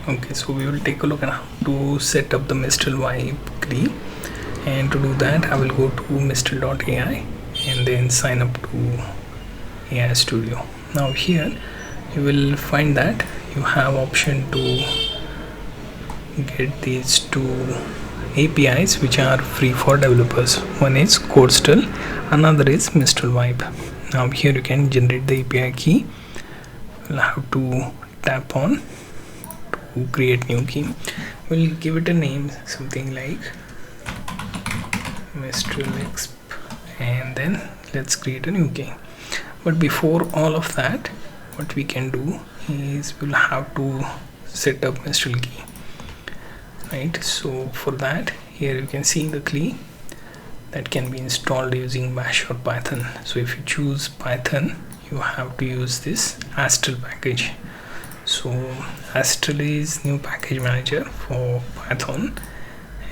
Okay, so we will take a look at how to set up the Mistral Vibe CLI, and to do that I will go to Mistral.ai and then sign up to AI Studio. Now here you will find that you have option to get these two APIs which are free for developers. One is Codestall, another is Mistral Vibe. Now here you can generate the API key. You'll have to tap on to create new key. We'll give it a name, something like Mistral Exp, and then let's create a new key. But before all of that, what we can do is we'll have to set up Mistral key, right? So for that, here you can see the CLI that can be installed using Bash or Python. So if you choose Python, you have to use this Astral package. So Astral is new package manager for Python,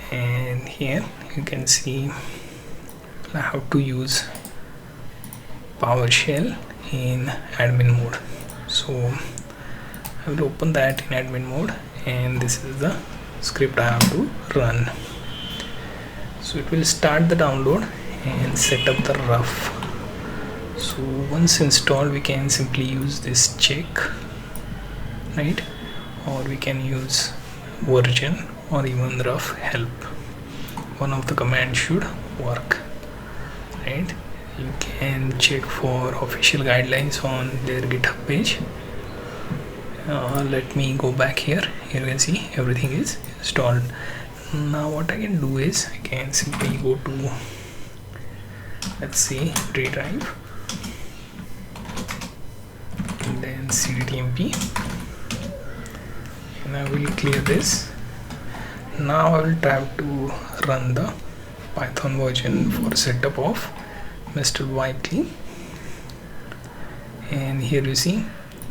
and here you can see how to use PowerShell in admin mode. So I will open that in admin mode, and this is the script I have to run. So it will start the download and set up the rough. So once installed, we can simply use this check, right? Or we can use version or even rough help. One of the commands should work, right? You can check for official guidelines on their GitHub page. Let me go back here. Here you can see everything is installed. Now what I can do is I can simply go to, let's see, D drive, and then cdtmp, and I will clear this. Now I will try to run the Python version for setup of Mistral Vibe CLI, and here you see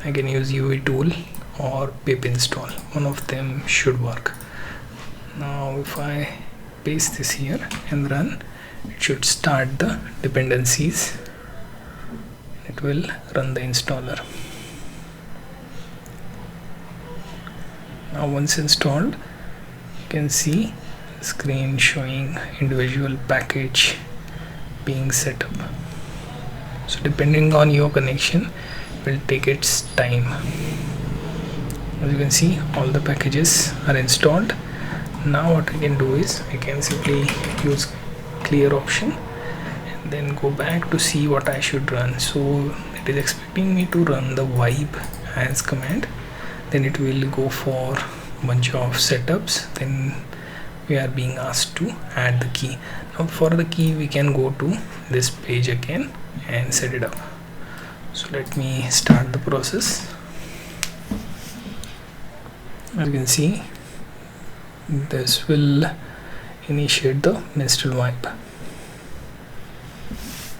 I can use UV tool or pip install. One of them should work. Now if I paste this here and run, it should start the dependencies. It will run the installer. Now once installed, you can see the screen showing individual package being set up. So depending on your connection, it will take its time. As you can see, all the packages are installed. Now what I can do is I can simply use clear option and then go back to see what I should run. So it is expecting me to run the vibe as command, then it will go for a bunch of setups, then we are being asked to add the key. Now for the key we can go to this page again and set it up. So let me start the process. As you can see, this will initiate the Mistral Vibe.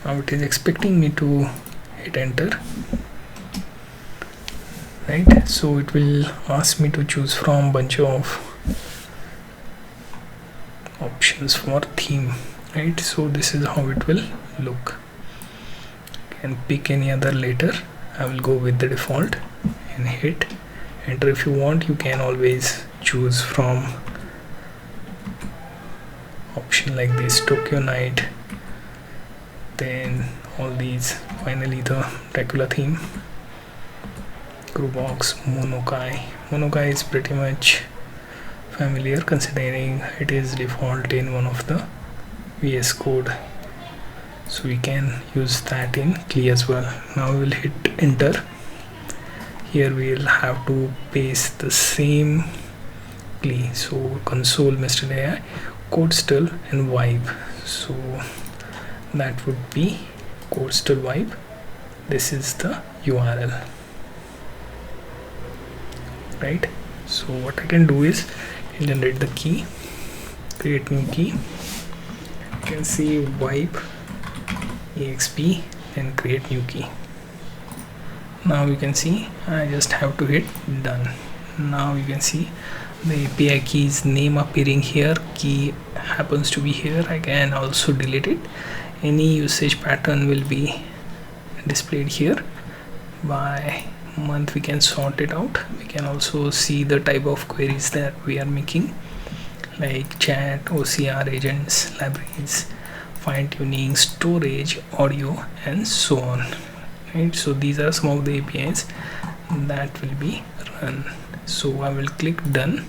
Now it is expecting me to hit enter, right? So it will ask me to choose from bunch of options for theme, right? So this is how it will look. You can pick any other later. I will go with the default and hit enter. If you want, you can always choose from option like this, Tokyo Night, then all these, finally the Dracula theme, Box, Monokai is pretty much familiar considering it is default in one of the VS Code, so we can use that in CLI as well. Now we will hit enter. Here we will have to paste the same CLI, so console Mistral AI, Codestall and Vibe. So that would be Codestall Vibe. This is the URL, right? So what I can do is generate the key, create new key. You can see Vibe exp and create new key. Now you can see I just have to hit done. Now you can see the API key's name appearing here, key happens to be here. I can also delete it. Any usage pattern will be displayed here by month we can sort it out. We can also see the type of queries that we are making, like chat, OCR, agents, libraries, fine-tuning, storage, audio, and so on, right? So these are some of the APIs that will be run. So I will click done,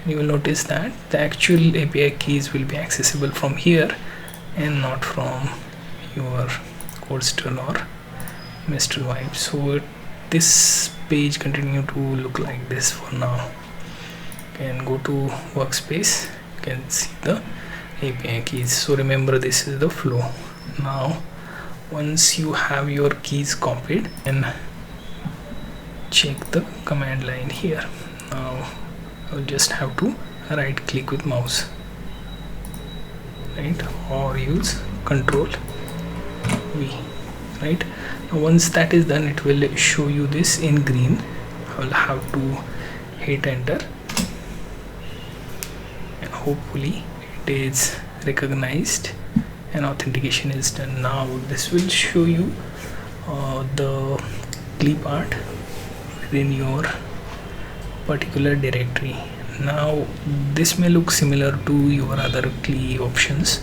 and you will notice that the actual API keys will be accessible from here and not from your Mistral or Mistral Vibe. So this page continue to look like this for now. You can go to workspace, you can see the API keys. So remember, this is the flow. Now once you have your keys copied, and check the command line here. Now I'll just have to right click with mouse, right, or use Control V, right? Now once that is done, it will show you this in green. I will have to hit enter, and hopefully it is recognized and authentication is done. Now this will show you the CLI part within your particular directory. Now this may look similar to your other CLI options,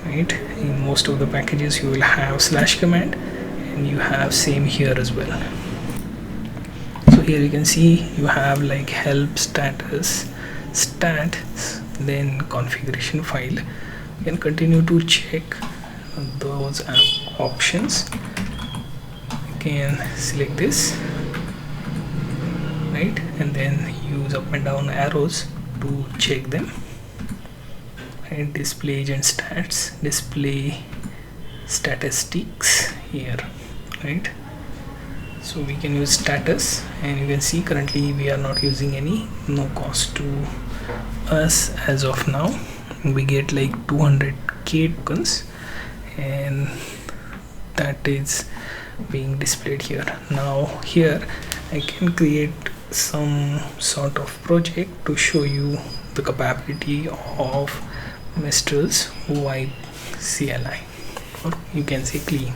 right? In most of the packages you will have slash command, and you have same here as well. So here you can see you have like help, status, stats, then configuration file. You can continue to check those options. You can select this, right, and then use up and down arrows to check them, right? Display agent stats, display statistics here, right? So we can use status, and you can see currently we are not using any, no cost to us as of now. We get like 200k tokens, and that is being displayed here. Now here I can create some sort of project to show you the capability of Mistral's Vibe CLI, or you can say CLI,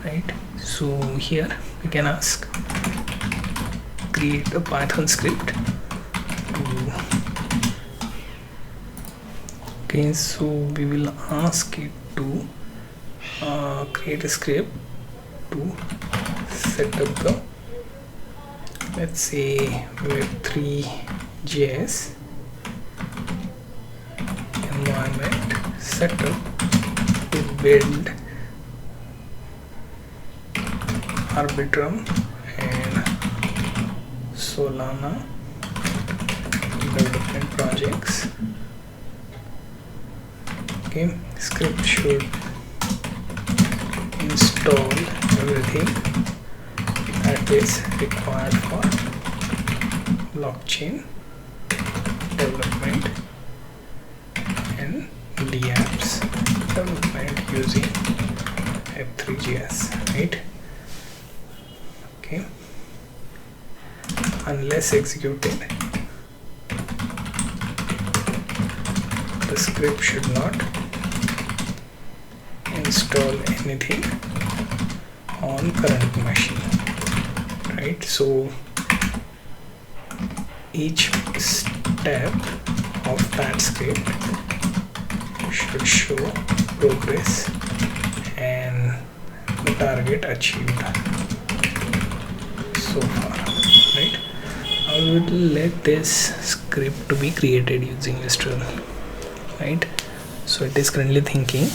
right? So here we can ask create a Python script to, okay, so we will ask it to create a script to set up the, let's say, web3.js environment setup to build Arbitrum and Solana development projects. Okay, script should install everything that is required for blockchain development and dApps development using web3.js, right? Okay, unless executed, the script should not install anything on current machine, right? So each step of that script should show progress and the target achieved so far, right? I will let this script to be created using Mistral, right? So it is currently thinking,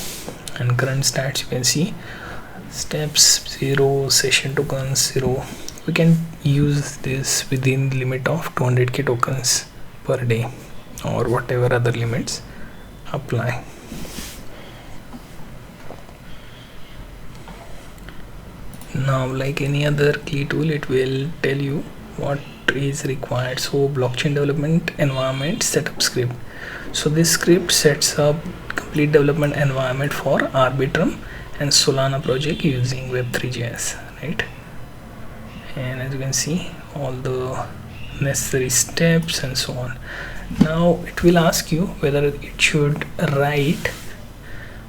and current stats you can see steps 0, session tokens 0. We can use this within the limit of 200k tokens per day, or whatever other limits apply. Now, like any other CLI tool, it will tell you what is required. So blockchain development environment setup script. So this script sets up complete development environment for Arbitrum and Solana project using web3.js, right? And as you can see, all the necessary steps and so on. Now it will ask you whether it should write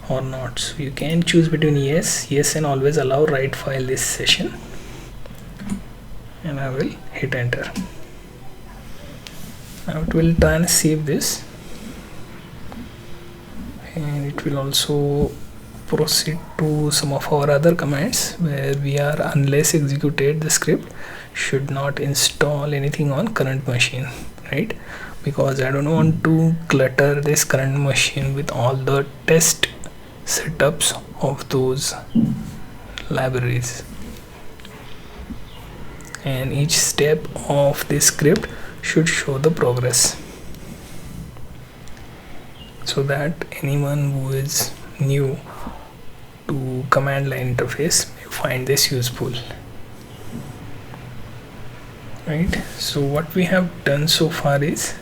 or not. So you can choose between yes, and always allow write file this session, and I will hit enter. Now it will try and save this, and it will also proceed to some of our other commands where we are, unless executed, the script should not install anything on current machine, right? Because I don't want to clutter this current machine with all the test setups of those libraries, and each step of this script should show the progress, so that anyone who is new to command line interface may find this useful, right? So what we have done so far is,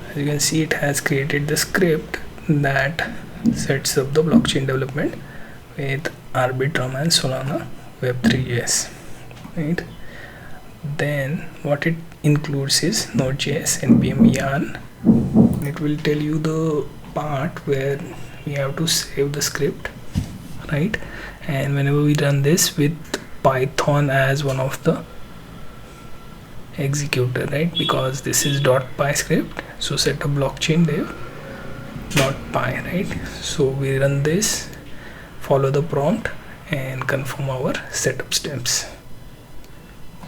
as you can see, it has created the script that sets up the blockchain development with Arbitrum and Solana Web3.js, right? Then what it includes is Node.js, npm yarn. It will tell you the part where we have to save the script, right? And whenever we run this with Python as one of the executor, right? Because this is .py script, so set up blockchain dev .py, right? So we run this, follow the prompt, and confirm our setup steps.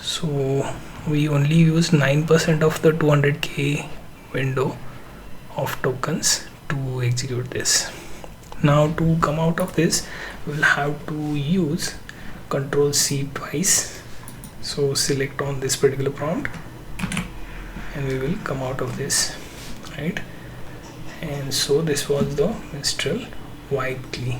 So we only use 9% of the 200k window of tokens to execute this. Now to come out of this, we'll have to use Ctrl+C twice. So select on this particular prompt and we will come out of this, right? And so this was the Mistral Vibe CLI.